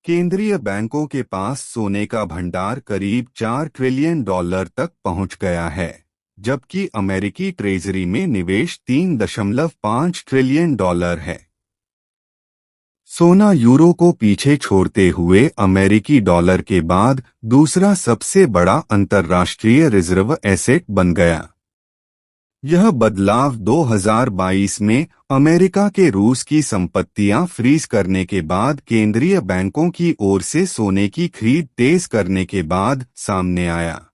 केंद्रीय बैंकों के पास सोने का भंडार करीब $4 ट्रिलियन तक पहुंच गया है, जबकि अमेरिकी ट्रेजरी में निवेश $3.5 ट्रिलियन है। सोना यूरो को पीछे छोड़ते हुए अमेरिकी डॉलर के बाद दूसरा सबसे बड़ा अंतर्राष्ट्रीय रिजर्व एसेट बन गया। यह बदलाव 2022 में अमेरिका के रूस की संपत्तियां फ्रीज करने के बाद केंद्रीय बैंकों की ओर से सोने की खरीद तेज करने के बाद सामने आया।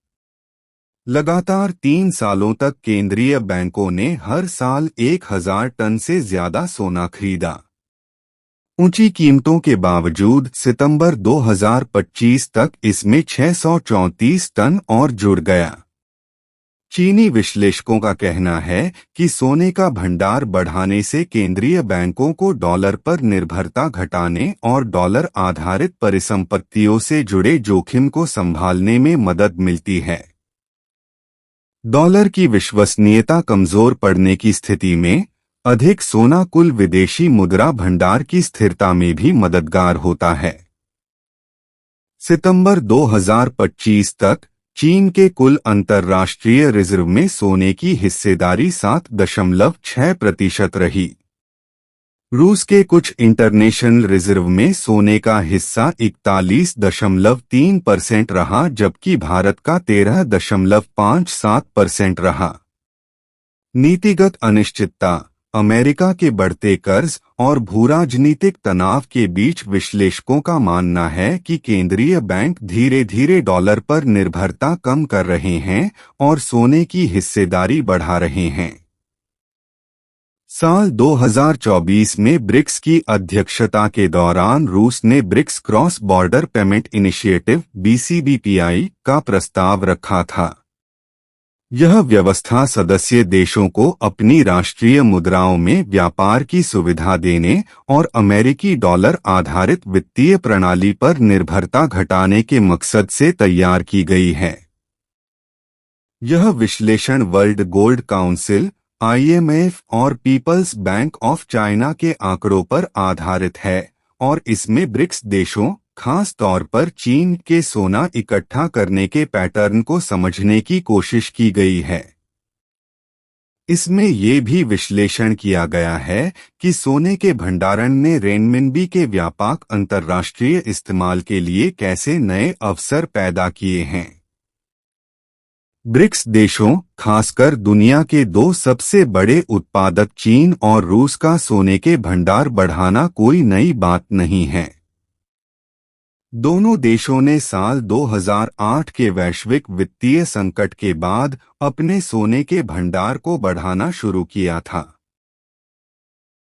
लगातार 3 सालों तक केंद्रीय बैंकों ने हर साल 1000 टन से ज्यादा सोना खरीदा। ऊंची कीमतों के बावजूद सितंबर 2025 तक इसमें 634 टन और जुड़ गया। चीनी विश्लेषकों का कहना है कि सोने का भंडार बढ़ाने से केंद्रीय बैंकों को डॉलर पर निर्भरता घटाने और डॉलर आधारित परिसंपत्तियों से जुड़े जोखिम को संभालने में मदद मिलती है। डॉलर की विश्वसनीयता कमजोर पड़ने की स्थिति में अधिक सोना कुल विदेशी मुद्रा भंडार की स्थिरता में भी मददगार होता है। सितंबर 2025 तक चीन के कुल अंतर्राष्ट्रीय रिजर्व में सोने की हिस्सेदारी 7.6% रही। रूस के कुछ इंटरनेशनल रिजर्व में सोने का हिस्सा 41.3% रहा, जबकि भारत का 13.57% रहा। नीतिगत अनिश्चितता, अमेरिका के बढ़ते कर्ज और भूराजनीतिक तनाव के बीच विश्लेषकों का मानना है कि केंद्रीय बैंक धीरे धीरे डॉलर पर निर्भरता कम कर रहे हैं और सोने की हिस्सेदारी बढ़ा रहे हैं। साल 2024 में ब्रिक्स की अध्यक्षता के दौरान रूस ने BRICS cross border payment initiative (BCBPI) का प्रस्ताव रखा था। यह व्यवस्था सदस्य देशों को अपनी राष्ट्रीय मुद्राओं में व्यापार की सुविधा देने और अमेरिकी डॉलर आधारित वित्तीय प्रणाली पर निर्भरता घटाने के मकसद से तैयार की गई है। यह विश्लेषण वर्ल्ड गोल्ड काउंसिल, IMF और पीपल्स बैंक ऑफ चाइना के आंकड़ों पर आधारित है और इसमें ब्रिक्स देशों, खास तौर पर चीन के सोना इकट्ठा करने के पैटर्न को समझने की कोशिश की गई है। इसमें ये भी विश्लेषण किया गया है कि सोने के भंडारण ने रेनमिनबी के व्यापक अंतर्राष्ट्रीय इस्तेमाल के लिए कैसे नए अवसर पैदा किए हैं। ब्रिक्स देशों, खासकर दुनिया के 2 सबसे बड़े उत्पादक चीन और रूस का सोने के भंडार बढ़ाना कोई नई बात नहीं है। दोनों देशों ने साल 2008 के वैश्विक वित्तीय संकट के बाद अपने सोने के भंडार को बढ़ाना शुरू किया था।